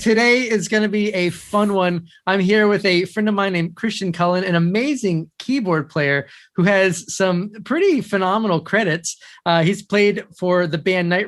today is going to be a fun one. I'm here with a friend of mine named Christian Cullen, an amazing keyboard player who has some pretty phenomenal credits. He's played for the band Night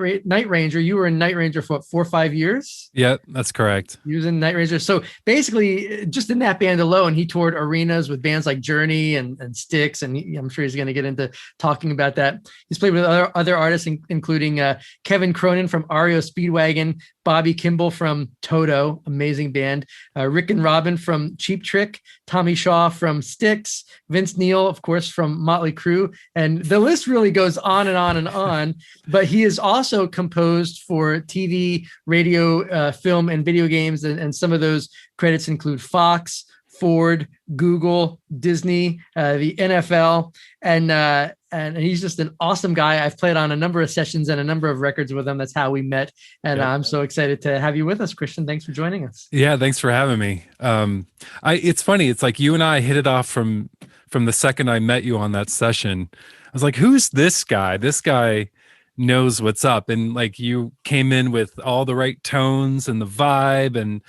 Ranger. You were in Night Ranger for what, 4 or 5 years? Yeah, that's correct. He was in Night Ranger. So basically, just in that band alone, he toured arenas with bands like Journey and Styx, and I'm sure he's going to get into talking about that. He's played with other artists, including Kevin Cronin from REO Speedwagon, Bobby Kimble from Toto, amazing band, Rick and Robin from Cheap Trick, Tommy Shaw from Styx, Vince Neil, of course, from Motley Crue, and the list really goes on and on and on. But he is also composed for TV, radio, film, and video games, and some of those credits include Fox, Ford, Google, Disney, the NFL, and he's just an awesome guy. I've played on a number of sessions and a number of records with him. That's how we met, and yep. I'm so excited to have you with us, Christian. Thanks for joining us. Yeah, thanks for having me. It's funny. It's like you and I hit it off from the second I met you on that session. I was like, "Who's this guy? This guy knows what's up." And like you came in with all the right tones and the vibe, and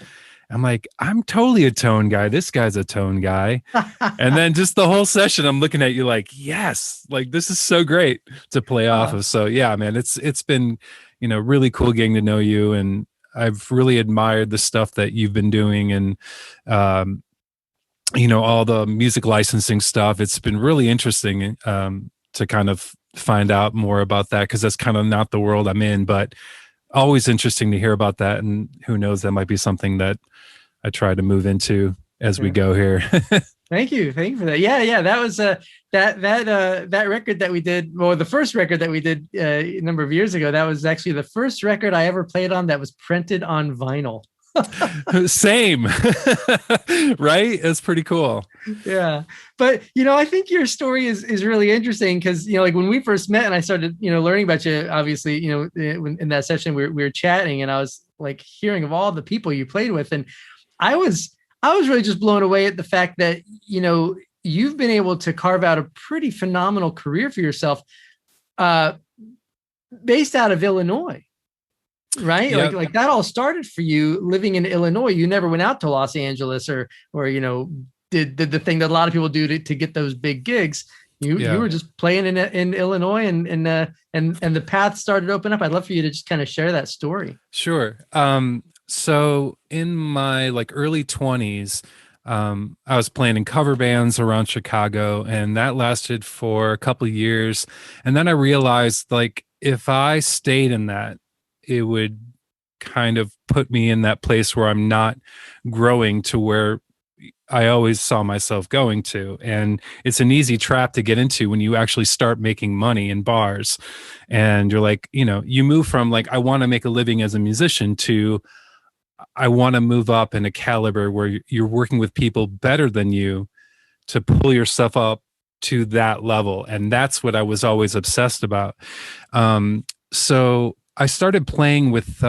I'm like, I'm totally a tone guy. This guy's a tone guy. And then just the whole session, I'm looking at you like, yes, like this is so great to play off of. So yeah, man, it's been, really cool getting to know you. And I've really admired the stuff that you've been doing and, all the music licensing stuff. It's been really interesting to kind of find out more about that, because that's kind of not the world I'm in, but always interesting to hear about that. And who knows, that might be something that I try to move into as we go here. Thank you for that. Yeah. That was that record that we did. Well, the first record that we did a number of years ago. That was actually the first record I ever played on that was printed on vinyl. Same. Right? It's pretty cool. Yeah. But, I think your story is really interesting because, like when we first met and I started, learning about you, obviously, in that session, we were chatting and I was like hearing of all the people you played with. And I was really just blown away at the fact that, you've been able to carve out a pretty phenomenal career for yourself, based out of Illinois. Right. Yep. Like that all started for you living in Illinois. You never went out to Los Angeles or did the thing that a lot of people do to get those big gigs. You were just playing in Illinois and the path started to open up. I'd love for you to just kind of share that story. Sure. So in my early 20s, I was playing in cover bands around Chicago, and that lasted for a couple of years. And then I realized if I stayed in that, it would kind of put me in that place where I'm not growing to where I always saw myself going to. And it's an easy trap to get into when you actually start making money in bars. And you're like, you move from I want to make a living as a musician to I want to move up in a caliber where you're working with people better than you to pull yourself up to that level. And that's what I was always obsessed about. So I started playing with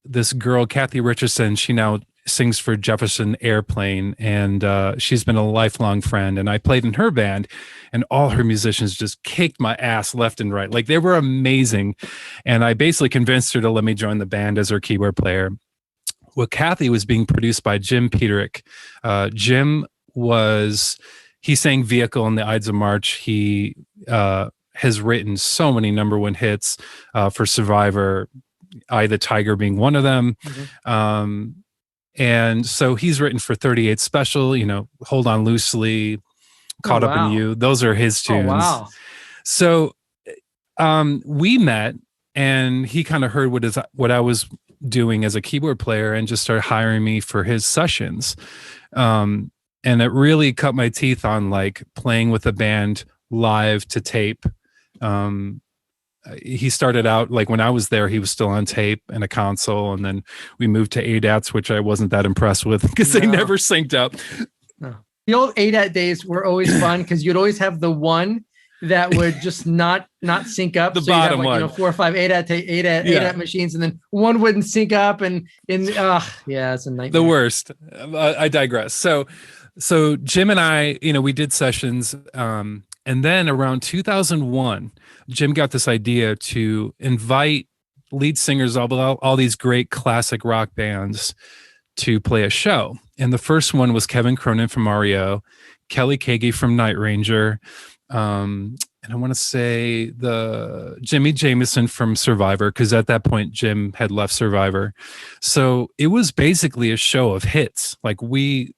this girl, Kathy Richardson. She now sings for Jefferson Airplane, and she's been a lifelong friend. And I played in her band, and all her musicians just kicked my ass left and right. They were amazing. And I basically convinced her to let me join the band as her keyboard player. Well, Kathy was being produced by Jim Peterick. Jim he sang Vehicle in the Ides of March. He has written so many #1 hits for Survivor, Eye the Tiger being one of them. Mm-hmm. And so he's written for 38 Special, Hold On Loosely, Caught Up in You. Those are his tunes. Oh, wow. So we met, and he kind of heard what I was doing as a keyboard player and just started hiring me for his sessions. And it really cut my teeth on playing with a band live to tape. He started out when I was there, he was still on tape and a console, and then we moved to ADATs, which I wasn't that impressed with because they never synced up. No. The old ADAT days were always fun because you'd always have the one that would just not sync up. The bottom one, 4 or 5 ADAT machines, and then one wouldn't sync up, it's a nightmare. The worst. I digress. So Jim and I, we did sessions. And then around 2001, Jim got this idea to invite lead singers of all these great classic rock bands to play a show. And the first one was Kevin Cronin from REO, Kelly Kagi from Night Ranger, and I want to say the Jimmy Jameson from Survivor, because at that point Jim had left Survivor. So it was basically a show of hits. Like we,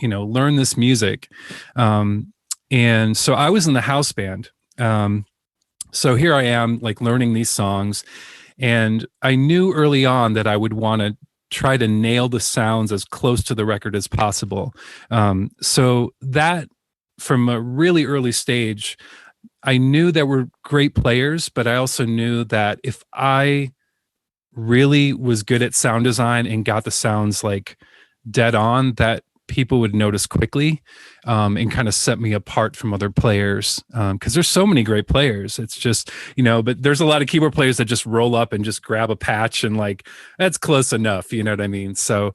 learned this music. And so I was in the house band. So here I am, like learning these songs. And I knew early on that I would want to try to nail the sounds as close to the record as possible. So that from a really early stage, I knew there were great players, but I also knew that if I really was good at sound design and got the sounds like dead on, that people would notice quickly, and kind of set me apart from other players. Because there's so many great players. It's just, but there's a lot of keyboard players that just roll up and just grab a patch and like, that's close enough. You know what I mean? So,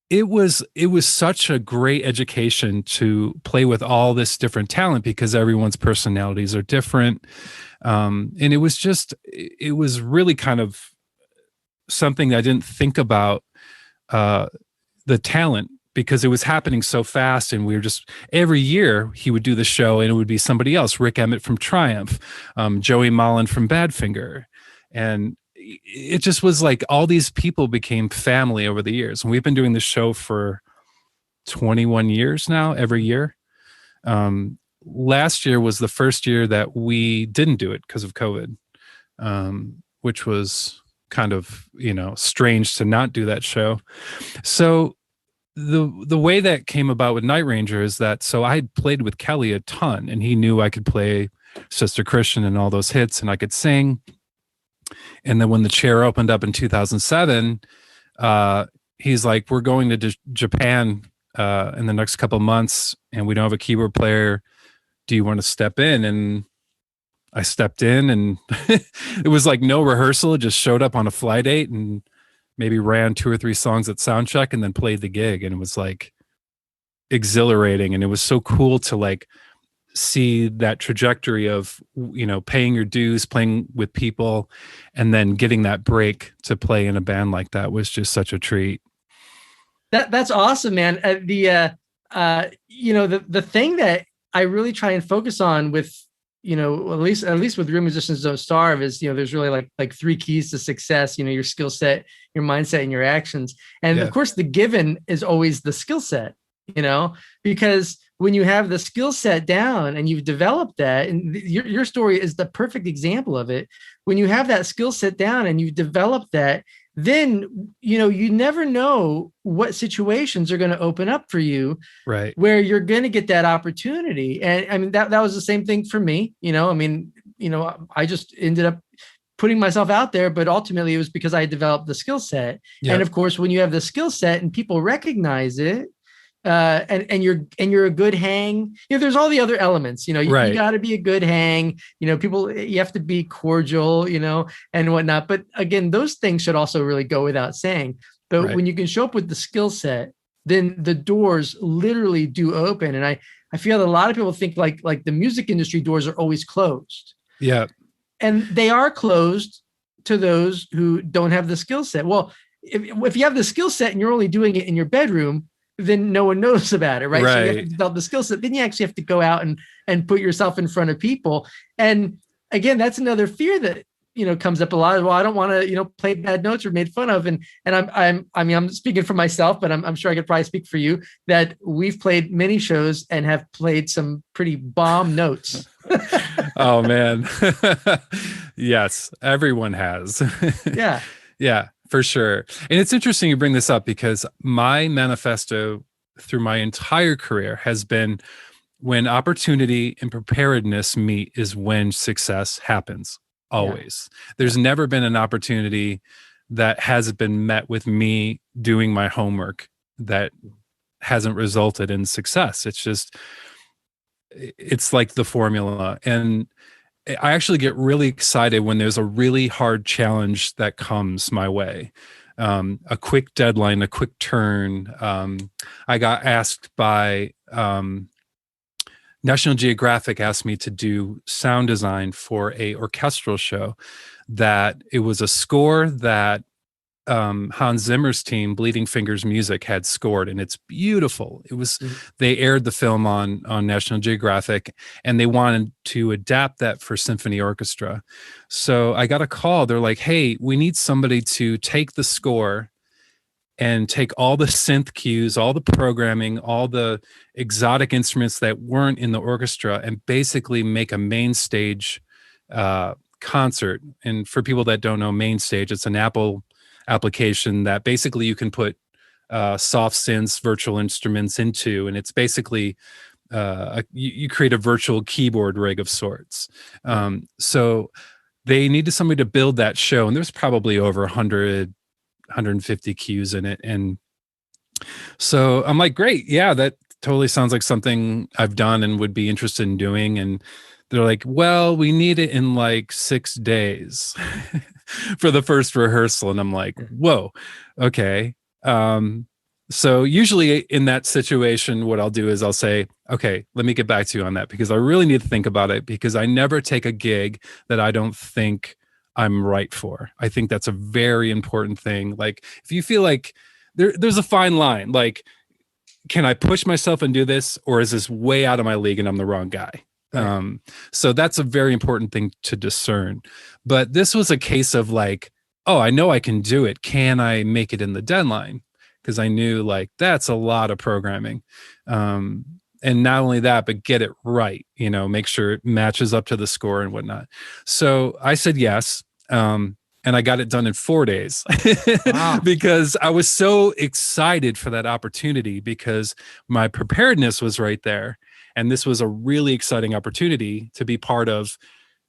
it was such a great education to play with all this different talent because everyone's personalities are different. And it was really kind of something I didn't think about, the talent, because it was happening so fast. And we were just, every year he would do the show and it would be somebody else, Rick Emmett from Triumph, Joey Mullen from Badfinger. And it just was like all these people became family over the years. And we've been doing this show for 21 years now, every year. Last year was the first year that we didn't do it because of COVID, which was kind of, strange to not do that show. So the way that came about with Night Ranger is that, so I had played with Kelly a ton and he knew I could play Sister Christian and all those hits and I could sing. And then when the chair opened up in 2007, he's like, we're going to Japan in the next couple of months and we don't have a keyboard player. Do you want to step in? And I stepped in and it was like no rehearsal. It just showed up on a fly date and maybe ran 2 or 3 songs at sound check and then played the gig. And it was like exhilarating. And it was so cool to like see that trajectory of, paying your dues, playing with people, and then getting that break to play in a band like that was just such a treat. That's awesome, man. The thing that I really try and focus on with, at least with Real Musicians Don't Starve is, there's really like 3 keys to success, your skill set, your mindset, and your actions. And of course the given is always the skill set, because when you have the skill set down and you've developed that, and your story is the perfect example of it. When you have that skill set down and you've developed that, then, you never know what situations are going to open up for you, right? Where you're going to get that opportunity. And I mean, that was the same thing for me. I just ended up putting myself out there, but ultimately it was because I developed the skill set. Yep. And of course, when you have the skill set and people recognize it, and you're a good hang, there's all the other elements, you got to be a good hang, people, you have to be cordial, and whatnot. But again, those things should also really go without saying. But when you can show up with the skill set, then the doors literally do open. And I feel that a lot of people think like the music industry doors are always closed. Yeah. And they are closed to those who don't have the skill set. Well, if you have the skill set and you're only doing it in your bedroom, then no one knows about it, right? So you have to develop the skill set. Then you actually have to go out and put yourself in front of people. And again, that's another fear that, comes up a lot. Well, I don't want to, play bad notes or made fun of. And I'm speaking for myself, but I'm sure I could probably speak for you that we've played many shows and have played some pretty bomb notes. Oh man. Yes, everyone has. Yeah. Yeah. For sure. And it's interesting you bring this up because my manifesto through my entire career has been when opportunity and preparedness meet is when success happens. Always. Yeah. There's never been an opportunity that hasn't been met with me doing my homework that hasn't resulted in success. It's like the formula. And I actually get really excited when there's a really hard challenge that comes my way. A quick deadline, a quick turn. I got asked by National Geographic asked me to do sound design for a orchestral show that it was a score that Hans Zimmer's team, Bleeding Fingers Music, had scored, and it's beautiful. It was they aired the film on National Geographic, and they wanted to adapt that for symphony orchestra. So I got a call. They're like, "Hey, we need somebody to take the score and take all the synth cues, all the programming, all the exotic instruments that weren't in the orchestra, and basically make a main stage concert." And for people that don't know, main stage, it's an Apple application that basically you can put soft synths, virtual instruments into, and it's basically you create a virtual keyboard rig of sorts. So they needed somebody to build that show, and there's probably over 150 cues in it. And so I'm like, great, yeah, that totally sounds like something I've done and would be interested in doing. And they're like, well, we need it in like 6 days for the first rehearsal. And I'm like, whoa, okay. So usually in that situation, what I'll do is I'll say, okay, let me get back to you on that, because I really need to think about it, because I never take a gig that I don't think I'm right for. I think that's a very important thing. Like, if you feel like there's a fine line, like, can I push myself and do this, or is this way out of my league and I'm the wrong guy? Right. So that's a very important thing to discern. But this was a case of like, oh, I know I can do it. Can I make it in the deadline? Because I knew like that's a lot of programming. And not only that, but get it right, make sure it matches up to the score and whatnot. So I said yes. And I got it done in 4 days. Wow. Because I was so excited for that opportunity, because my preparedness was right there. And this was a really exciting opportunity to be part of,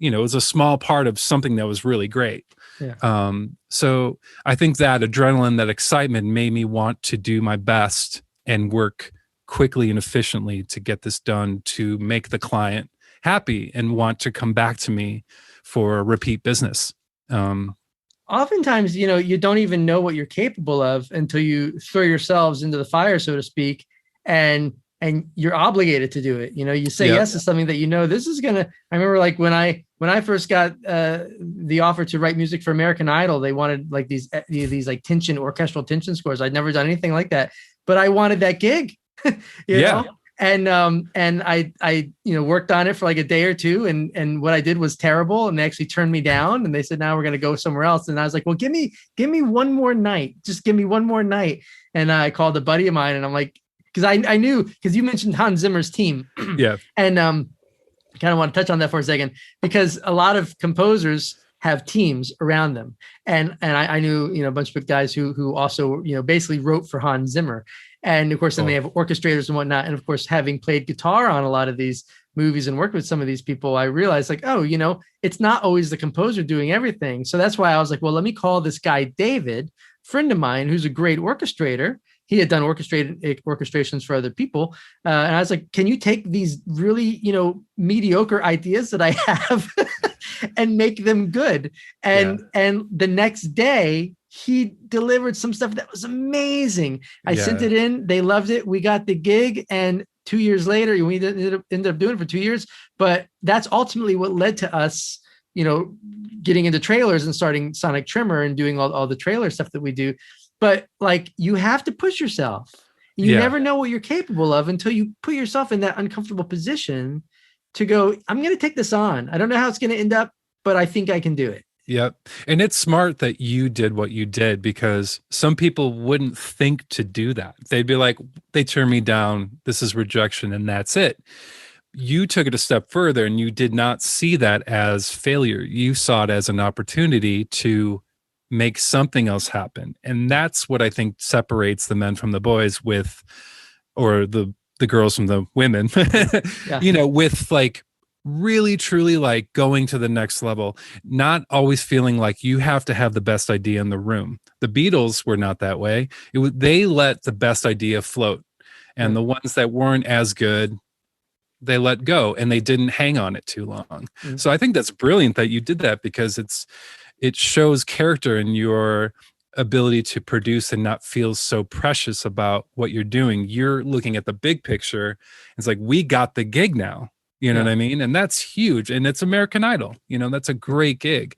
it was a small part of something that was really great. Yeah. So I think that adrenaline, that excitement made me want to do my best and work quickly and efficiently to get this done, to make the client happy and want to come back to me for repeat business. Oftentimes, you don't even know what you're capable of until you throw yourselves into the fire, so to speak, and you're obligated to do it. You say yes to something that this is gonna. I remember like when I first got the offer to write music for American Idol, they wanted like these like orchestral tension scores. I'd never done anything like that, but I wanted that gig. you know? And I worked on it for like a day or two, and what I did was terrible, and they actually turned me down, and they said, now we're going to go somewhere else. And I was like, well, give me one more night. Just give me one more night. And I called a buddy of mine, and I'm like, because I knew, because you mentioned Hans Zimmer's team. Yeah. And I kind of want to touch on that for a second, because a lot of composers have teams around them. And I knew, a bunch of guys who also, basically wrote for Hans Zimmer. And of course, then they have orchestrators and whatnot. And of course, having played guitar on a lot of these movies and worked with some of these people, I realized like, it's not always the composer doing everything. So that's why I was like, well, let me call this guy, David, friend of mine, who's a great orchestrator. He had done orchestrations for other people. And I was like, can you take these really, mediocre ideas that I have and make them good? And the next day, he delivered some stuff that was amazing. I sent it in. They loved it. We got the gig. And 2 years later, we ended up doing it for 2 years. But that's ultimately what led to us, getting into trailers and starting Sonic Trimmer and doing all the trailer stuff that we do. But like, you have to push yourself. You never know what you're capable of until you put yourself in that uncomfortable position to go, I'm going to take this on. I don't know how it's going to end up, but I think I can do it. Yep. And it's smart that you did what you did, because some people wouldn't think to do that. They'd be like, they turn me down. This is rejection, and that's it. You took it a step further, and you did not see that as failure. You saw it as an opportunity to make something else happen. And that's what I think separates the men from the boys or the girls from the women, with like really truly like going to the next level, not always feeling like you have to have the best idea in the room. The Beatles were not that way. They let the best idea float, and the ones that weren't as good, they let go, and they didn't hang on it too long. So I think that's brilliant that you did that, because it shows character in your ability to produce and not feel so precious about what you're doing. You're looking at the big picture. It's like, we got the gig now. You know what I mean? And that's huge. And it's American Idol. You know, that's a great gig.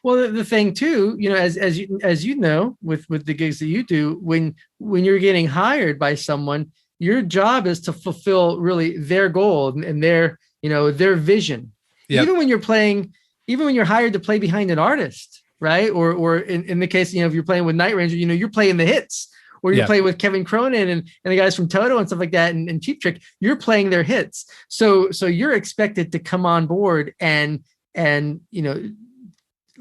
Well, the thing too, you know, as you know, with the gigs that you do, when you're getting hired by someone, your job is to fulfill really their goal and their, you know, their vision. Yep. Even when you're hired to play behind an artist, right? Or in the case, you know, if you're playing with Night Ranger, you know, you're playing the hits. Or you play with Kevin Cronin and the guys from Toto and stuff like that, and Cheap Trick, you're playing their hits. So you're expected to come on board and you know,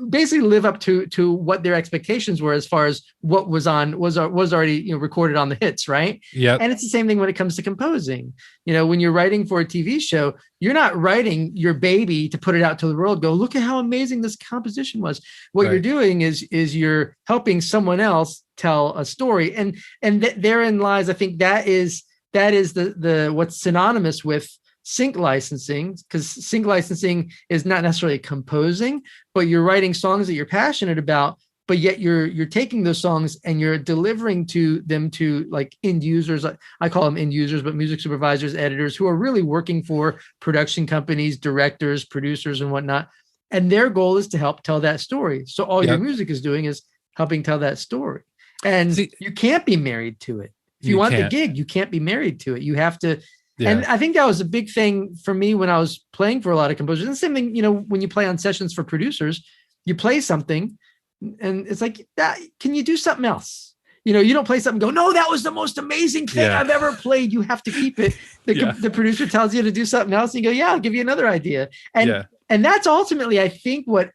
basically live up to what their expectations were as far as what was already, you know, recorded on the hits, right? Yeah. And it's the same thing when it comes to composing. You know, when you're writing for a TV show, you're not writing your baby to put it out to the world. Go, look at how amazing this composition was. What you're doing is you're helping someone else tell a story, and therein lies, I think that is the what's synonymous with sync licensing, because sync licensing is not necessarily composing, but you're writing songs that you're passionate about, but yet you're taking those songs and you're delivering them to like end users. I call them end users, but music supervisors, editors who are really working for production companies, directors, producers, and whatnot. And their goal is to help tell that story. So all your music is doing is helping tell that story. And you can't be married to it. If you want the gig, you can't be married to it. You have to. Yeah. And I think that was a big thing for me when I was playing for a lot of composers. And the same thing, you know, when you play on sessions for producers, you play something and it's like, can you do something else? You know, you don't play something and go, no, that was the most amazing thing I've ever played. You have to keep it. The producer tells you to do something else and you go, yeah, I'll give you another idea. And that's ultimately, I think, what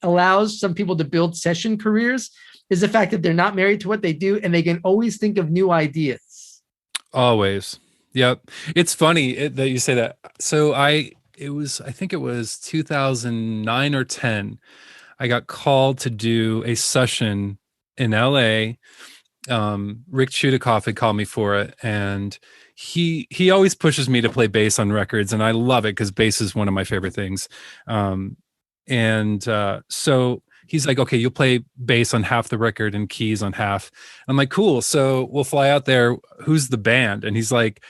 allows some people to build session careers is the fact that they're not married to what they do and they can always think of new ideas. Always. Yep. It's funny that you say that. So I think it was 2009 or 10. I got called to do a session in LA. Rick Chudikoff had called me for it. And he always pushes me to play bass on records. And I love it because bass is one of my favorite things. So he's like, okay, you'll play bass on half the record and keys on half. I'm like, cool. So we'll fly out there. Who's the band? And he's like,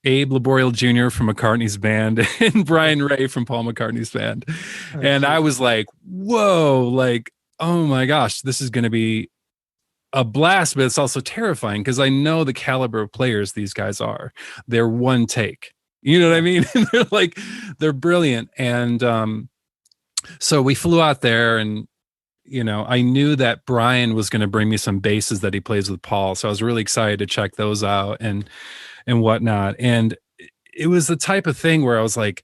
Abe Laboriel Jr. from McCartney's band and Brian Ray from Paul McCartney's band. And I was like, whoa, like, oh my gosh, this is going to be a blast, but it's also terrifying because I know the caliber of players these guys are. They're one take. You know what I mean? they're brilliant. And, so we flew out there and, you know, I knew that Brian was going to bring me some basses that he plays with Paul. So I was really excited to check those out and whatnot. And it was the type of thing where I was like,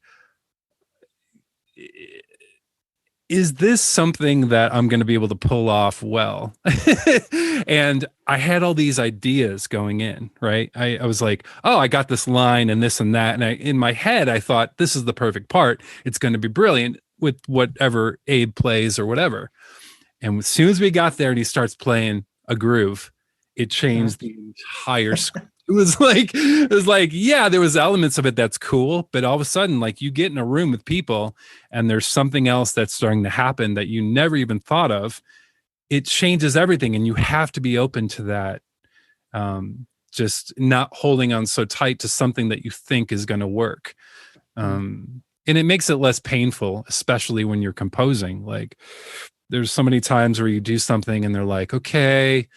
is this something that I'm going to be able to pull off well? And I had all these ideas going in, right? I was like, oh, I got this line and this and that. And in my head, I thought, this is the perfect part. It's going to be brilliant with whatever Abe plays or whatever. And as soon as we got there and he starts playing a groove, it changed the entire script. It was like, yeah, there was elements of it that's cool, but all of a sudden, like, you get in a room with people and there's something else that's starting to happen that you never even thought of. It changes everything. And you have to be open to that. Just not holding on so tight to something that you think is going to work. And it makes it less painful, especially when you're composing. Like, there's so many times where you do something and they're like, okay,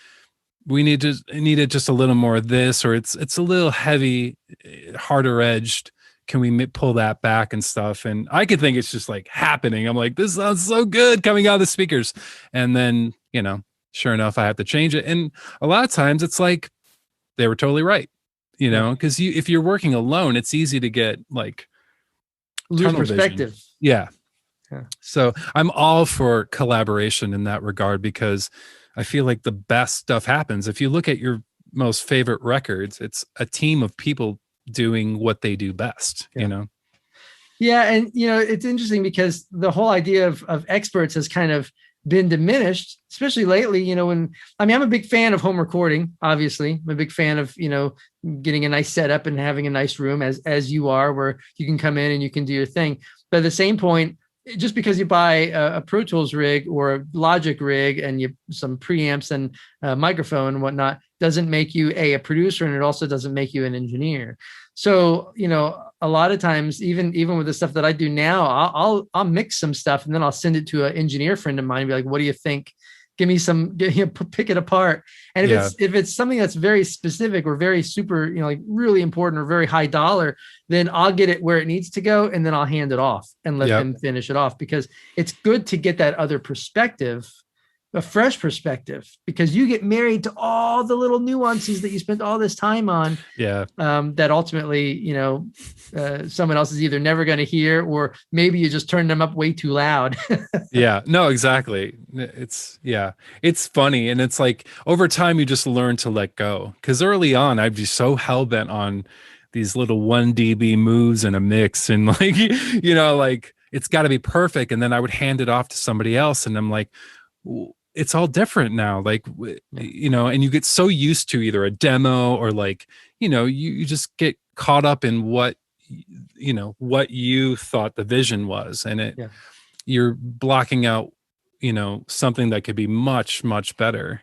we needed just a little more of this, or it's a little heavy, harder edged. Can we pull that back and stuff? And I could think it's just like happening. I'm like, this sounds so good coming out of the speakers. And then, you know, sure enough, I have to change it. And a lot of times it's like, they were totally right, you know, because if you're working alone, it's easy to get like, lose perspective. Yeah. So I'm all for collaboration in that regard, because I feel like the best stuff happens. If you look at your most favorite records, it's a team of people doing what they do best, you know? Yeah. And, you know, it's interesting because the whole idea of experts has kind of been diminished, especially lately, you know, I'm a big fan of home recording, obviously. I'm a big fan of, you know, getting a nice setup and having a nice room as you are, where you can come in and you can do your thing. But at the same point, just because you buy a Pro Tools rig or a Logic rig and you some preamps and a microphone and whatnot doesn't make you a producer, and it also doesn't make you an engineer. So, a lot of times, even with the stuff that I do now, I'll mix some stuff and then I'll send it to an engineer friend of mine and be like, what do you think? Give me some, pick it apart. And if it's something that's very specific or very super, like really important or very high dollar, then I'll get it where it needs to go. And then I'll hand it off and let them finish it off, because it's good to get that other perspective, a fresh perspective, because you get married to all the little nuances that you spent all this time on. That ultimately, someone else is either never going to hear, or maybe you just turned them up way too loud. No, exactly. It's funny. And it's like over time, you just learn to let go. Because early on, I'd be so hell bent on these little 1 dB moves in a mix. And like, like it's got to be perfect. And then I would hand it off to somebody else. And I'm like, it's all different now. Like, and you get so used to either a demo or like, you just get caught up in what you thought the vision was. And you're blocking out, something that could be much, much better.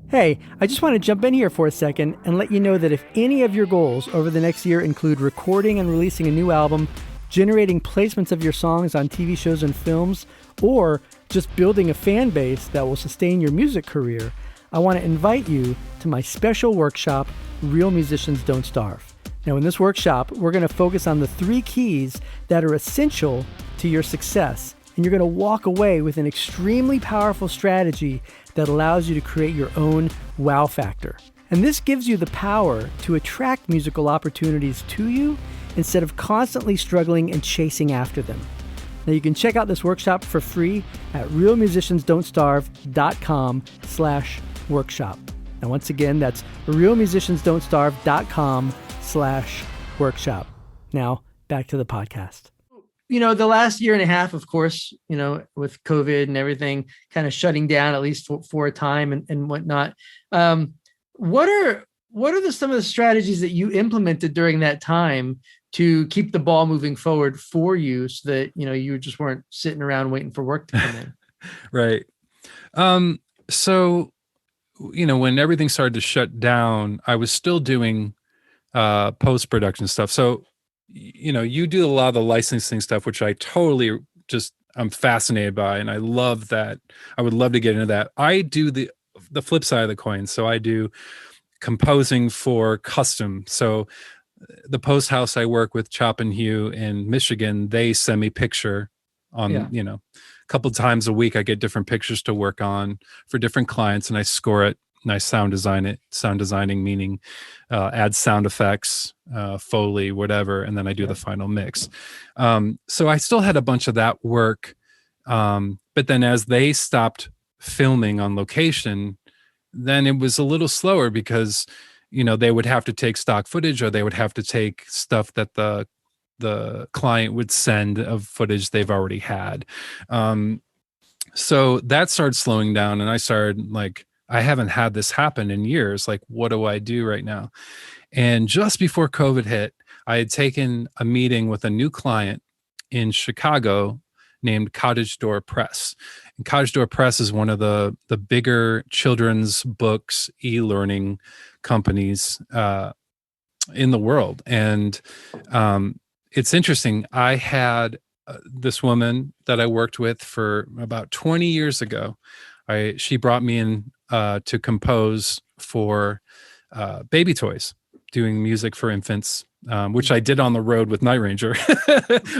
Hey, I just want to jump in here for a second and let you know that if any of your goals over the next year include recording and releasing a new album, generating placements of your songs on TV shows and films, or just building a fan base that will sustain your music career, I want to invite you to my special workshop, Real Musicians Don't Starve. Now, in this workshop, we're going to focus on the 3 keys that are essential to your success, and you're going to walk away with an extremely powerful strategy that allows you to create your own wow factor. And this gives you the power to attract musical opportunities to you instead of constantly struggling and chasing after them. Now, you can check out this workshop for free at realmusiciansdon'tstarve.com/workshop. Now, once again, that's realmusiciansdon'tstarve.com/workshop. Now, back to the podcast. The last year and a half, of course, with COVID and everything kind of shutting down, at least for a time and whatnot. What are some of the strategies that you implemented during that time to keep the ball moving forward for you, so that, you just weren't sitting around waiting for work to come in? Right. So, when everything started to shut down, I was still doing post-production stuff. So, you do a lot of the licensing stuff, which I totally I'm fascinated by. And I love that. I would love to get into that. I do the flip side of the coin. So I do composing for custom. So the post house I work with, Chop and Hue in Michigan, they send me picture on, a couple of times a week. I get different pictures to work on for different clients, and I score it and I sound design it. Sound designing meaning add sound effects, Foley, whatever, and then I do the final mix. So I still had a bunch of that work, but then as they stopped filming on location, then it was a little slower, because they would have to take stock footage, or they would have to take stuff that the client would send of footage they've already had. So that started slowing down, and I started like, I haven't had this happen in years. Like, what do I do right now? And just before COVID hit, I had taken a meeting with a new client in Chicago named Cottage Door Press. And Cottage Door Press is one of the bigger children's books e-learning companies in the world. And it's interesting. I had this woman that I worked with for about 20 years ago. She brought me in to compose for baby toys, doing music for infants, which I did on the road with Night Ranger.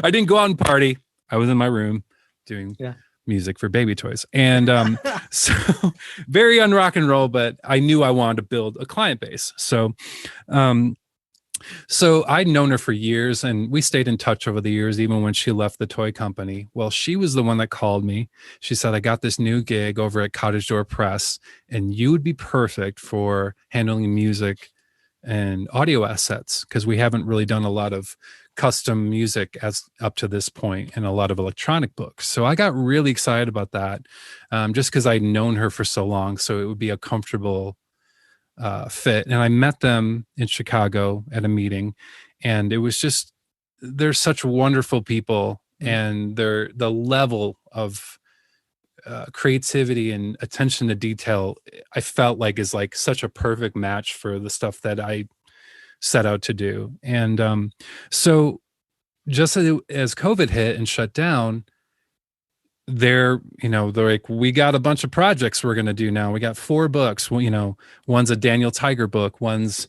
I didn't go out and party. I was in my room doing music for baby toys. And so very un-rock and roll, but I knew I wanted to build a client base. So I'd known her for years, and we stayed in touch over the years, even when she left the toy company. Well, she was the one that called me. She said, I got this new gig over at Cottage Door Press, and you would be perfect for handling music and audio assets, because we haven't really done a lot of custom music as up to this point, and a lot of electronic books. So I got really excited about that, just because I'd known her for so long. So it would be a comfortable fit. And I met them in Chicago at a meeting, and it was just, they're such wonderful people. and the level of creativity and attention to detail, I felt like is like such a perfect match for the stuff that I set out to do. And so just as COVID hit and shut down, they're like, we got a bunch of projects we're going to do now. We got 4 books. Well, one's a Daniel Tiger book, one's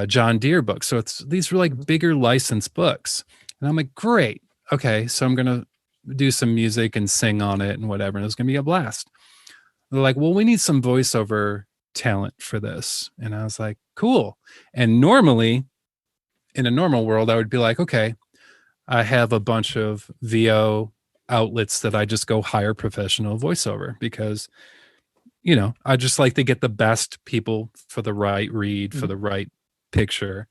John Deere book. So these were like bigger licensed books. And I'm like, great. Okay. So I'm going to do some music and sing on it and whatever. And it's going to be a blast. They're like, well, we need some voiceover talent for this. And I was like, cool. And normally in a normal world, I would be like, okay, I have a bunch of VO outlets that I just go hire professional voiceover because, I just like to get the best people for the right read, for the right picture.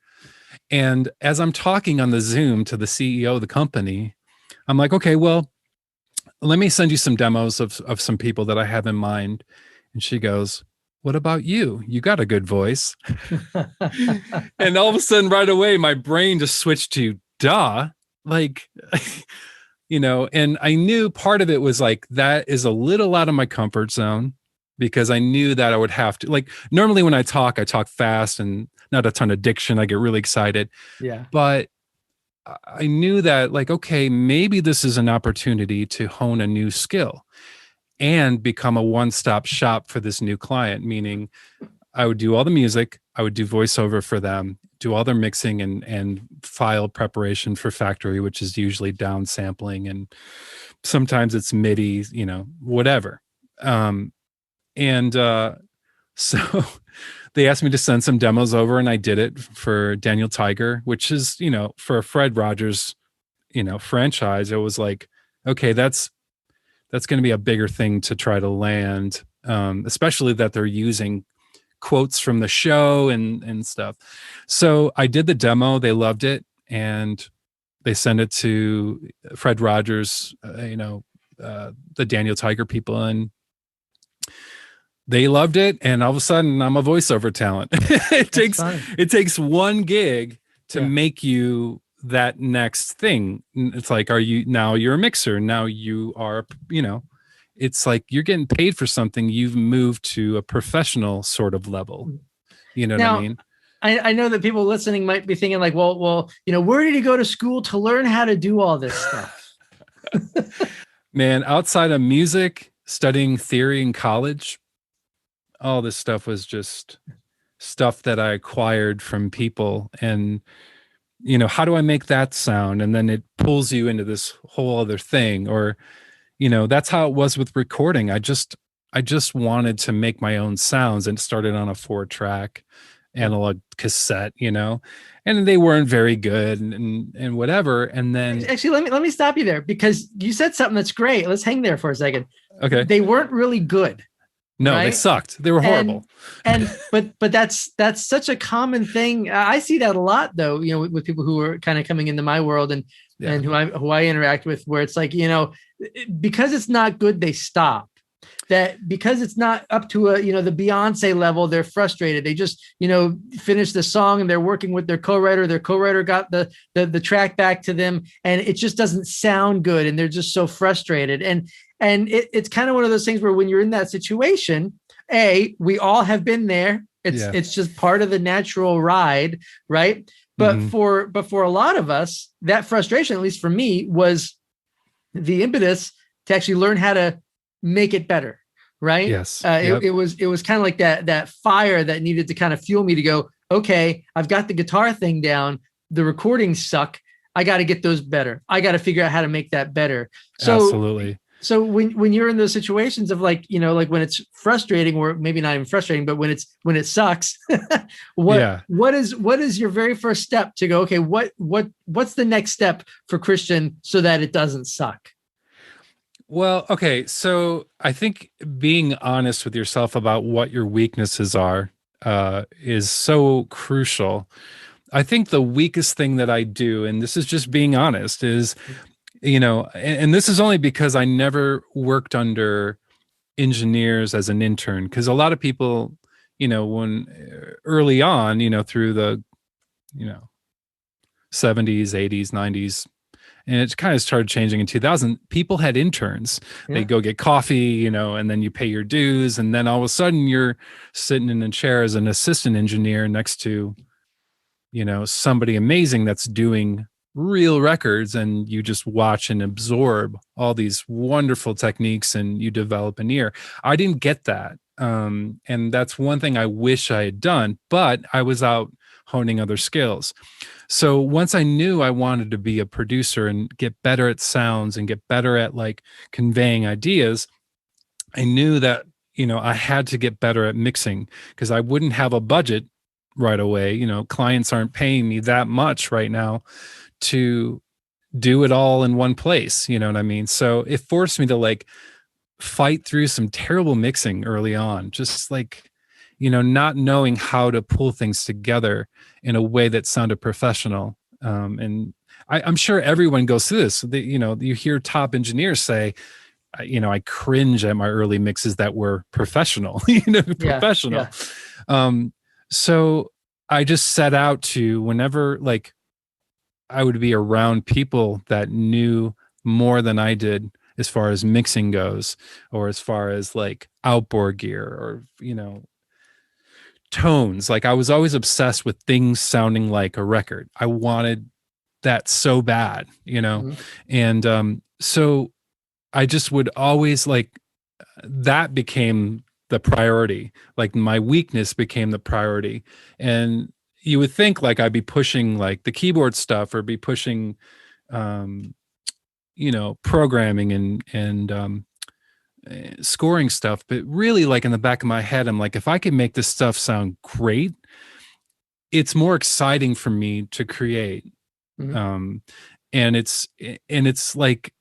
And as I'm talking on the Zoom to the CEO of the company, I'm like, okay, well, let me send you some demos of some people that I have in mind. And she goes, what about you? You got a good voice. And all of a sudden, right away, my brain just switched to duh. Like, and I knew part of it was like, that is a little out of my comfort zone because I knew that I would have to, like, normally when I talk fast and not a ton of diction. I get really excited. Yeah. But I knew that, like, okay, maybe this is an opportunity to hone a new skill and become a one-stop shop for this new client, meaning I would do all the music, I would do voiceover for them, do all their mixing and file preparation for factory, which is usually down sampling, and sometimes it's MIDI, whatever. So they asked me to send some demos over, and I did it for Daniel Tiger, which is, for a Fred Rogers, franchise. It was like, okay, that's going to be a bigger thing to try to land, especially that they're using quotes from the show and stuff. So I did the demo. They loved it, and they sent it to Fred Rogers, the Daniel Tiger people, and they loved it. And all of a sudden, I'm a voiceover talent. It takes one gig to make you that next thing. It's like, you're a mixer. Now you are, it's like you're getting paid for something. You've moved to a professional sort of level. You know what I mean? I know that people listening might be thinking like, well, where did you go to school to learn how to do all this stuff? Man, outside of music, studying theory in college, all this stuff was just stuff that I acquired from people. And, how do I make that sound? And then it pulls you into this whole other thing. Or, that's how it was with recording. I just wanted to make my own sounds, and started on a 4-track analog cassette, and they weren't very good and whatever. And then actually, let me stop you there, because you said something that's great. Let's hang there for a second. Okay. They weren't really good. No, right? They sucked. They were horrible. But that's such a common thing. I see that a lot though, with people who are kind of coming into my world and who I interact with, where it's like, because it's not good, they stop. That because it's not up to the Beyonce level, they're frustrated. They just, finish the song and they're working with their co-writer. Their co-writer got the track back to them, and it just doesn't sound good. And they're just so frustrated. And it's kind of one of those things where when you're in that situation, we all have been there. It's just part of the natural ride, right? But for a lot of us, that frustration, at least for me, was the impetus to actually learn how to make it better, right? Yes. It was kind of like that fire that needed to kind of fuel me to go, okay, I've got the guitar thing down. The recordings suck. I got to get those better. I got to figure out how to make that better. So absolutely. So when you're in those situations of like when it's frustrating, or maybe not even frustrating, but when it sucks, what is your very first step to go, okay, what's the next step for Christian so that it doesn't suck? Well, okay. So I think being honest with yourself about what your weaknesses are is so crucial. I think the weakest thing that I do, and this is just being honest, is, and this is only because I never worked under engineers as an intern. Because a lot of people, when early on, through the, 70s, 80s, 90s, And it kind of started changing in 2000. People had interns. Yeah. They go get coffee, and then you pay your dues. And then all of a sudden you're sitting in a chair as an assistant engineer next to, somebody amazing that's doing real records, and you just watch and absorb all these wonderful techniques and you develop an ear. I didn't get that. And that's one thing I wish I had done, but I was out honing other skills. So once I knew I wanted to be a producer and get better at sounds and get better at like conveying ideas, I knew that, I had to get better at mixing, because I wouldn't have a budget right away. Clients aren't paying me that much right now to do it all in one place. You know what I mean? So it forced me to like fight through some terrible mixing early on, just like, not knowing how to pull things together in a way that sounded professional. And I'm sure everyone goes through this. You hear top engineers say, I cringe at my early mixes that were professional, professional. Yeah. So I just set out to, whenever like I would be around people that knew more than I did as far as mixing goes, or as far as like outboard gear, or, tones. Like I was always obsessed with things sounding like a record. I wanted that so bad, Mm-hmm. And so I just would always like, that became the priority. Like my weakness became the priority. And you would think like I'd be pushing like the keyboard stuff, or be pushing, programming and scoring stuff. But really, like in the back of my head, I'm like, if I can make this stuff sound great, it's more exciting for me to create. Mm-hmm. And it's like,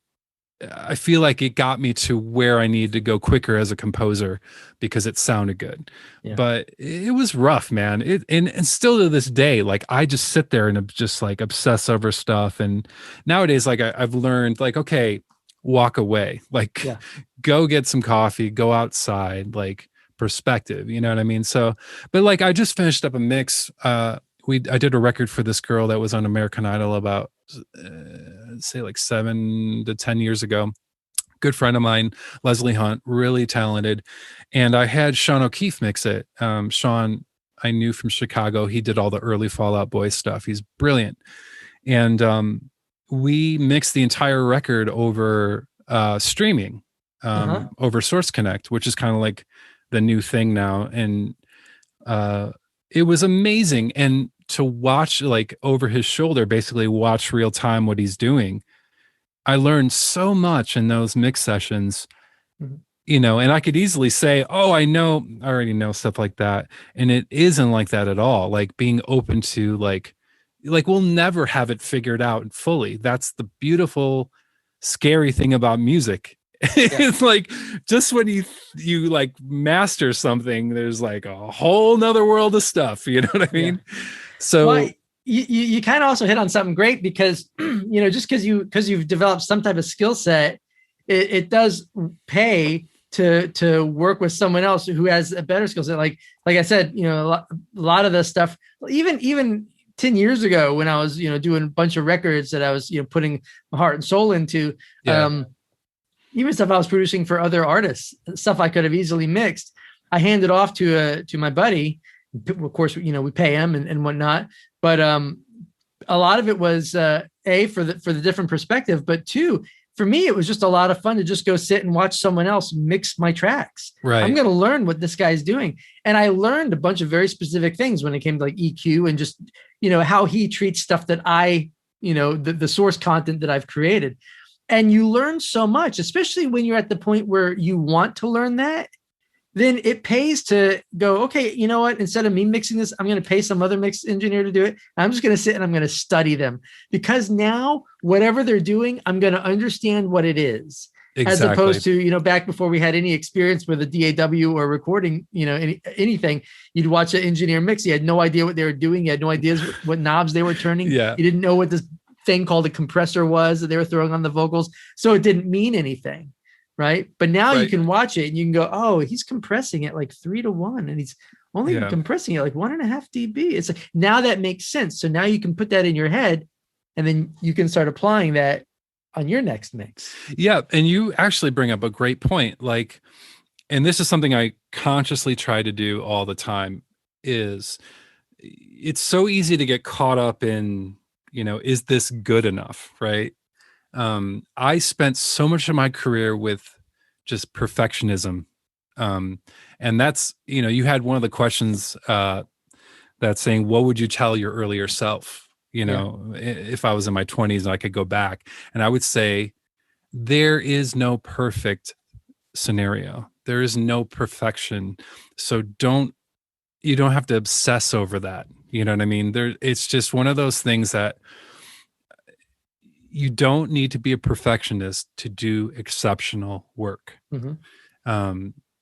I feel like it got me to where I needed to go quicker as a composer, because it sounded good. Yeah. But it was rough, man. And still to this day, like I just sit there and just like obsess over stuff. And nowadays, like I've learned like, okay, walk away, like go get some coffee, go outside, like perspective, you know what I mean? So, but like I just finished up a mix. I did a record for this girl that was on American Idol about say like 7 to 10 years ago. Good friend of mine, Leslie Hunt, really talented. And I had Sean O'Keefe mix it. Sean, I knew from Chicago. He did all the early Fall Out Boy stuff. He's brilliant. And we mixed the entire record over streaming, over Source Connect, which is kind of like the new thing now. And it was amazing. And to watch like over his shoulder, basically watch real time what he's doing. I learned so much in those mix sessions, and I could easily say, oh, I already know stuff like that. And it isn't like that at all. Like being open to like we'll never have it figured out fully. That's the beautiful, scary thing about music. It's like, just when you like master something, there's like a whole nother world of stuff. You know what I mean? Yeah. So well, you kind of also hit on something great, because, just because you've developed some type of skill set, it does pay to work with someone else who has a better skill set. Like I said, a lot of the stuff, even 10 years ago when I was, doing a bunch of records that I was, putting my heart and soul into, even stuff I was producing for other artists, stuff I could have easily mixed, I handed off to my buddy. Of course, we pay him and whatnot, but a lot of it was A, for the different perspective, but two, for me, it was just a lot of fun to just go sit and watch someone else mix my tracks. Right. I'm going to learn what this guy's doing. And I learned a bunch of very specific things when it came to like EQ and just, how he treats stuff that I, the source content that I've created. And you learn so much, especially when you're at the point where you want to learn that. Then it pays to go, okay, you know what? Instead of me mixing this, I'm going to pay some other mix engineer to do it. I'm just going to sit and I'm going to study them, because now whatever they're doing, I'm going to understand what it is. Exactly. As opposed to, back before we had any experience with a DAW or recording, anything, you'd watch an engineer mix. You had no idea what they were doing. You had no idea what knobs they were turning. Yeah. You didn't know what this thing called a compressor was that they were throwing on the vocals. So it didn't mean anything. Right. But now you can watch it and you can go, oh, he's compressing it like 3-1 and he's only compressing it like 1.5 dB. It's like, now that makes sense. So now you can put that in your head and then you can start applying that on your next mix. Yeah. And you actually bring up a great point. Like, and this is something I consciously try to do all the time, is it's so easy to get caught up in, is this good enough? Right. I spent so much of my career with just perfectionism. And that's, you had one of the questions that's saying, what would you tell your earlier self? If I was in my 20s and I could go back, and I would say, there is no perfect scenario. There is no perfection. So you don't have to obsess over that. You know what I mean? It's just one of those things that you don't need to be a perfectionist to do exceptional work.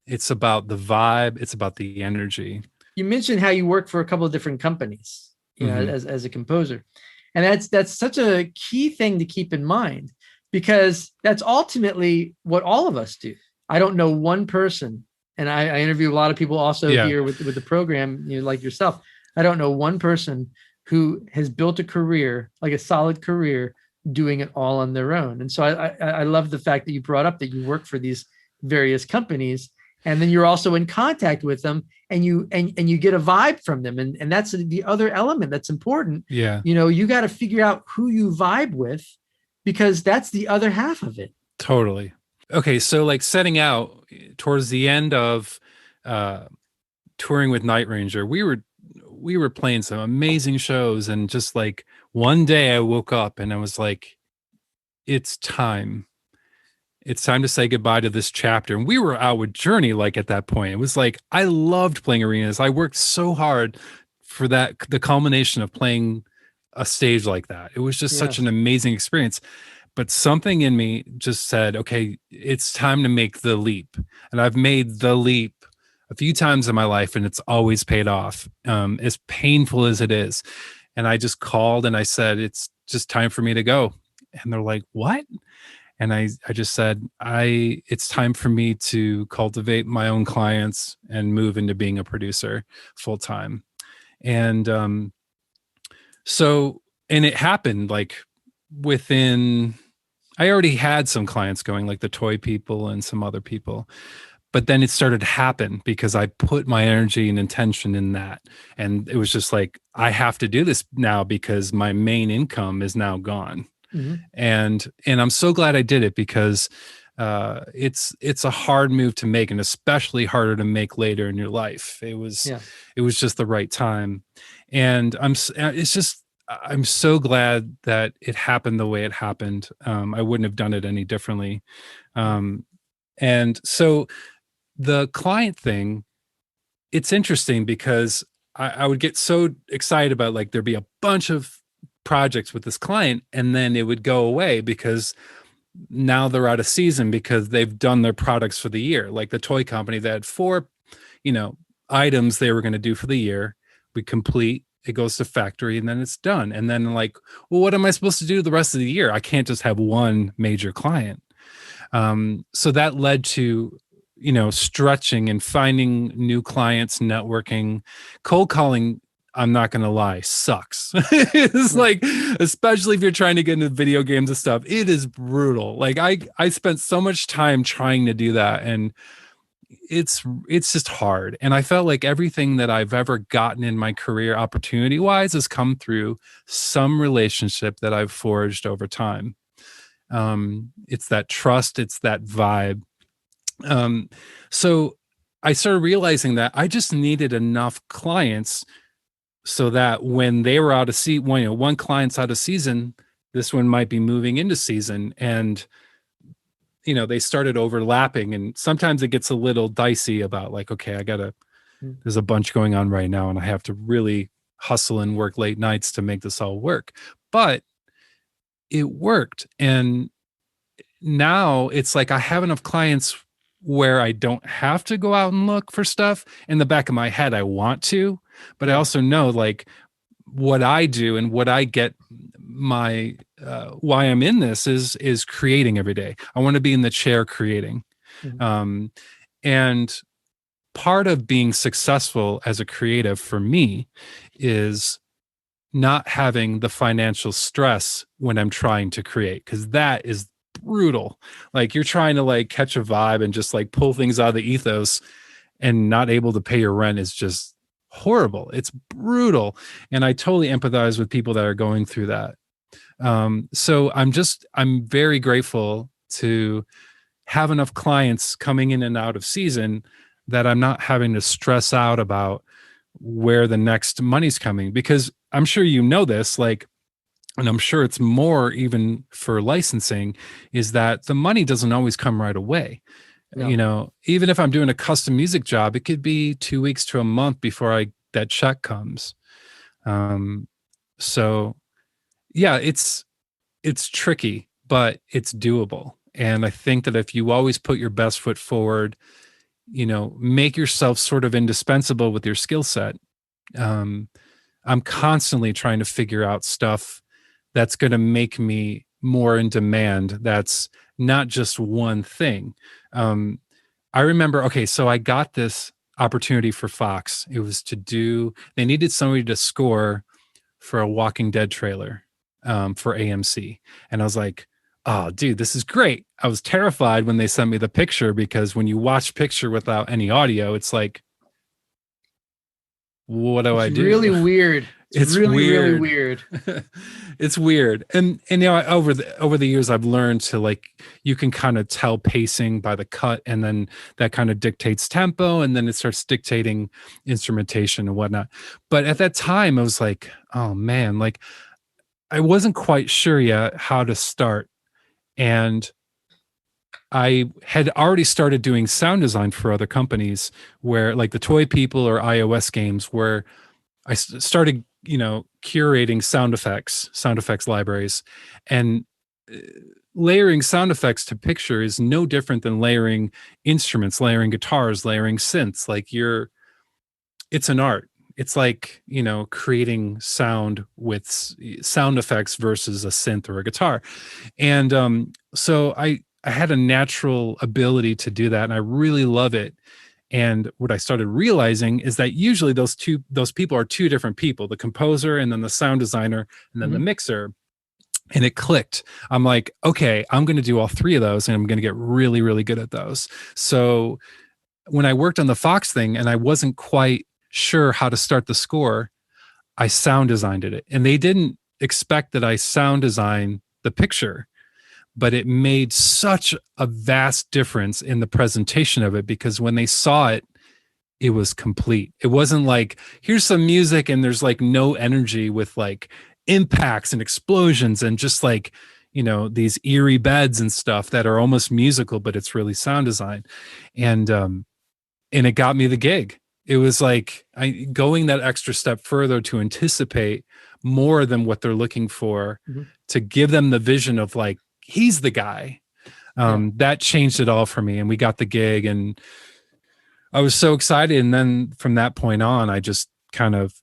It's about the vibe. It's about the energy. You mentioned how you work for a couple of different companies, as a composer. And that's such a key thing to keep in mind, because that's ultimately what all of us do. I don't know one person, and I interview a lot of people also here with the program, like yourself. I don't know one person who has built a career, like a solid career, doing it all on their own. And so I love the fact that you brought up that you work for these various companies, and then you're also in contact with them, and you get a vibe from them. And that's the other element that's important. Yeah. You got to figure out who you vibe with, because that's the other half of it. Totally. Okay. So like setting out towards the end of touring with Night Ranger, we were playing some amazing shows, and just like one day I woke up and I was like, it's time to say goodbye to this chapter. And we were out with Journey, like at that point. It was like, I loved playing arenas. I worked so hard for that, the culmination of playing a stage like that. It was just such an amazing experience. But something in me just said, okay, it's time to make the leap. And I've made the leap a few times in my life, and it's always paid off, as painful as it is. And I just called and I said, it's just time for me to go. And they're like, what? And I just said, it's time for me to cultivate my own clients and move into being a producer full time. And and it happened like within, I already had some clients going, like the toy people and some other people. But then it started to happen because I put my energy and intention in that. And it was just like, I have to do this now because my main income is now gone. And I'm so glad I did it, because it's a hard move to make, and especially harder to make later in your life. It was just the right time. And I'm so glad that it happened the way it happened. I wouldn't have done it any differently. And so the client thing, it's interesting because I would get so excited about, like, there'd be a bunch of projects with this client, and then it would go away because now they're out of season because they've done their products for the year. Like the toy company that had 4, items they were going to do for the year. We complete, it goes to factory, and then it's done. And then like, well, what am I supposed to do the rest of the year? I can't just have one major client. So that led to, stretching and finding new clients, networking. Cold calling, I'm not going to lie, sucks. It's like, especially if you're trying to get into video games and stuff, it is brutal. Like I spent so much time trying to do that, and it's just hard. And I felt like everything that I've ever gotten in my career opportunity wise has come through some relationship that I've forged over time. It's that trust, it's that vibe. So I started realizing that I just needed enough clients so that when they were out of season, one client's out of season, this one might be moving into season, and they started overlapping. And sometimes it gets a little dicey about like, okay, there's a bunch going on right now, and I have to really hustle and work late nights to make this all work. But it worked, and now it's like I have enough clients where I don't have to go out and look for stuff. In the back of my head, I want to, but I also know like what I do and what I get my why I'm in this is creating every day. I want to be in the chair creating. And part of being successful as a creative for me is not having the financial stress when I'm trying to create, because that is brutal. Like you're trying to like catch a vibe and just like pull things out of the ethos, and not able to pay your rent is just horrible. It's brutal. And I totally empathize with people that are going through that. So I'm very grateful to have enough clients coming in and out of season that I'm not having to stress out about where the next money's coming, because I'm sure you know this, like, and I'm sure it's more even for licensing, is that the money doesn't always come right away. No. You know, even if I'm doing a custom music job, it could be 2 weeks to a month before that check comes. So yeah, it's tricky, but it's doable. And I think that if you always put your best foot forward, you know, make yourself sort of indispensable with your skill set. I'm constantly trying to figure out stuff that's going to make me more in demand. That's not just one thing. I remember, okay, so I got this opportunity for Fox. It was they needed somebody to score for a Walking Dead trailer for AMC. And I was like, oh, dude, this is great. I was terrified when they sent me the picture, because when you watch picture without any audio, it's like, what do I do? Really weird. It's really weird. It's weird. And you know, over the years, I've learned to, like, you can kind of tell pacing by the cut, and then that kind of dictates tempo, and then it starts dictating instrumentation and whatnot. But at that time, I was like, oh man, like I wasn't quite sure yet how to start. And I had already started doing sound design for other companies, where like the Toy People or iOS games, where I started, you know, curating sound effects libraries, and layering sound effects to picture is no different than layering instruments, layering guitars, layering synths. Like it's an art. It's like, you know, creating sound with sound effects versus a synth or a guitar. And so I had a natural ability to do that, and I really love it. And what I started realizing is that usually those people are two different people, the composer and then the sound designer and then the mixer. And it clicked. I'm like, okay, I'm going to do all three of those, and I'm going to get really, really good at those. So when I worked on the Fox thing and I wasn't quite sure how to start the score, I sound designed it. And they didn't expect that I sound design the picture, but it made such a vast difference in the presentation of it, because when they saw it, it was complete. It wasn't like, here's some music and there's like no energy with like impacts and explosions and just like, you know, these eerie beds and stuff that are almost musical, but it's really sound design. And it got me the gig. It was like going that extra step further to anticipate more than what they're looking for, to give them the vision of like, he's the guy. That changed it all for me. And we got the gig, and I was so excited. And then from that point on, I just kind of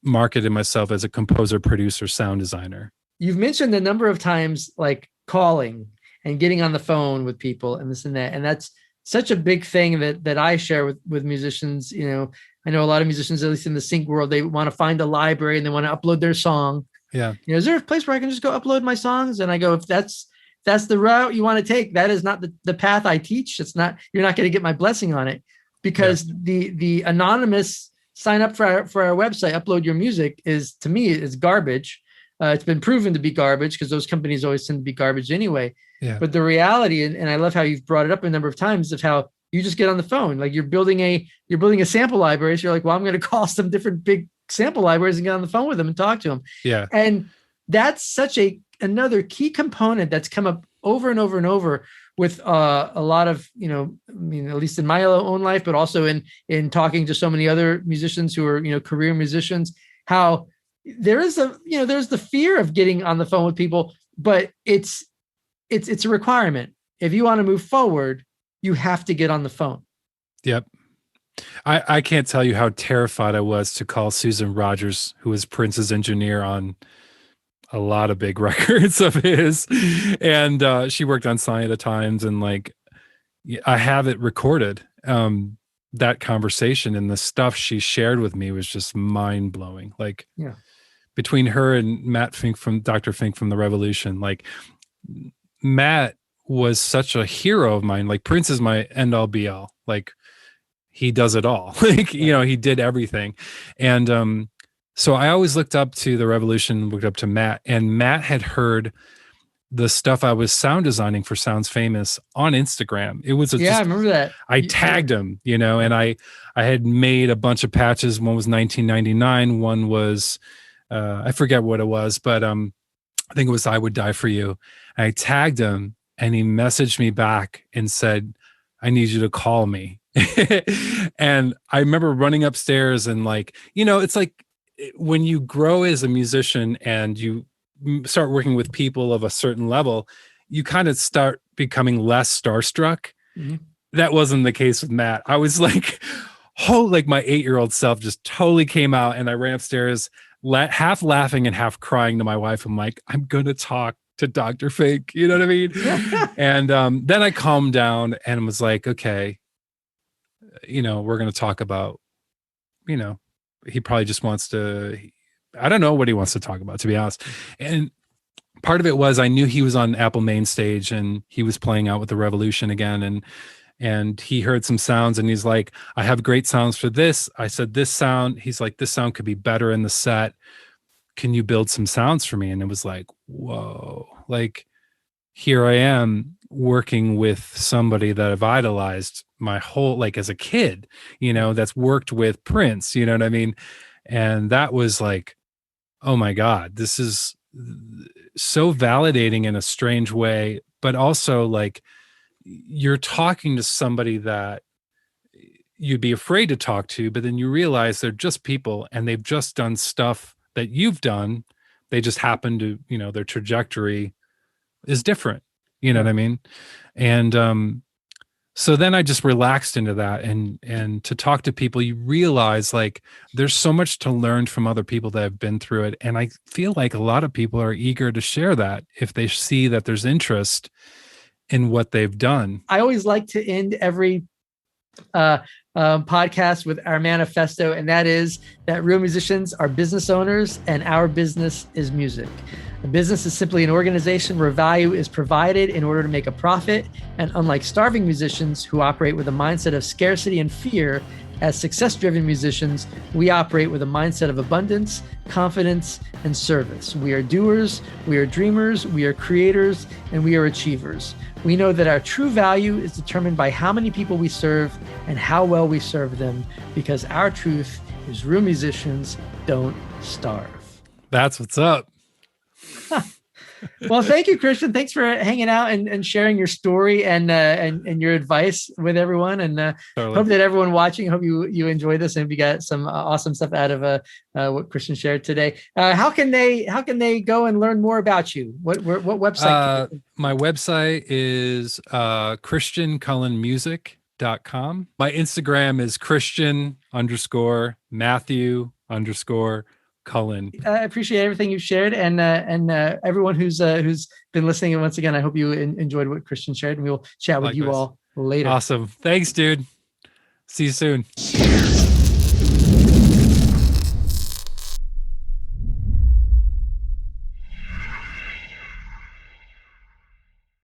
marketed myself as a composer, producer, sound designer. You've mentioned a number of times, like calling and getting on the phone with people and this and that. And that's such a big thing that I share with musicians. You know, I know a lot of musicians, at least in the sync world, they want to find a library and they want to upload their song. Yeah. You know, is there a place where I can just go upload my songs? And I go, if that's the route you want to take, that is not the path I teach. It's not, you're not going to get my blessing on it, because the anonymous sign up for our website, upload your music is, to me, is garbage. It's been proven to be garbage, because those companies always tend to be garbage anyway. Yeah. But the reality, and I love how you've brought it up a number of times, of how you just get on the phone, like you're building a sample library. So you're like, well, I'm going to call some different big sample libraries and get on the phone with them and talk to them. Yeah. And that's such another key component that's come up over and over and over with a lot of, you know, I mean, at least in my own life, but also in talking to so many other musicians who are, you know, career musicians, how there's the fear of getting on the phone with people, but it's a requirement. If you want to move forward, you have to get on the phone. Yep. I can't tell you how terrified I was to call Susan Rogers, who was Prince's engineer on a lot of big records of his. And she worked on Sign of the Times, and like, I have it recorded. That conversation, and the stuff she shared with me was just mind blowing. Like, between her and Matt Fink from Dr. Fink from the Revolution. Like, Matt was such a hero of mine. Like, Prince is my end all be all. Like, he does it all. Like, you know, he did everything. And so I always looked up to the Revolution, looked up to Matt, and Matt had heard the stuff I was sound designing for Sounds Famous on Instagram. It was I remember that. I tagged him, you know, and I had made a bunch of patches. One was 1999. One was, I forget what it was, but I think it was I Would Die For You. And I tagged him, and he messaged me back and said, I need you to call me. And I remember running upstairs and, like, you know, it's like when you grow as a musician and you start working with people of a certain level, you kind of start becoming less starstruck. Mm-hmm. That wasn't the case with Matt. I was like, like my 8-year-old self just totally came out, and I ran upstairs half laughing and half crying to my wife. I'm like, I'm going to talk to Dr. Fink. You know what I mean? And then I calmed down and was like, okay, you know, we're going to talk about, you know, he probably just wants to, I don't know what he wants to talk about, to be honest. And part of it was I knew he was on Apple main stage and he was playing out with the Revolution again. And he heard some sounds and he's like, I have great sounds for this. I said, this sound, he's like, this sound could be better in the set. Can you build some sounds for me? And it was like, whoa, like, here I am working with somebody that I've idolized my whole, like, as a kid, you know, that's worked with Prince, you know what I mean? And that was like, oh my God, this is so validating in a strange way, but also like you're talking to somebody that you'd be afraid to talk to, but then you realize they're just people and they've just done stuff that you've done. They just happen to, you know, their trajectory is different. You know what I mean? And so then I just relaxed into that, and to talk to people, you realize like there's so much to learn from other people that have been through it. And I feel like a lot of people are eager to share that if they see that there's interest in what they've done. I always like to end every podcast with our manifesto, and that is that real musicians are business owners and our business is music. A business is simply an organization where value is provided in order to make a profit. And unlike starving musicians who operate with a mindset of scarcity and fear, as success-driven musicians, we operate with a mindset of abundance, confidence, and service. We are doers, we are dreamers, we are creators, and we are achievers. We know that our true value is determined by how many people we serve and how well we serve them, because our truth is real musicians don't starve. That's what's up. Well, thank you, Christian. Thanks for hanging out and sharing your story and your advice with everyone. And totally. Hope that everyone watching, hope you enjoy this and hope you got some awesome stuff out of what Christian shared today. How can they go and learn more about you? What website? My website is christiancullenmusic.com. My Instagram is Christian_Matthew_Cullen. I appreciate everything you've shared, and everyone who's been listening. And once again, I hope you enjoyed what Christian shared, and we'll chat with you all later. Awesome. Thanks, dude. See you soon.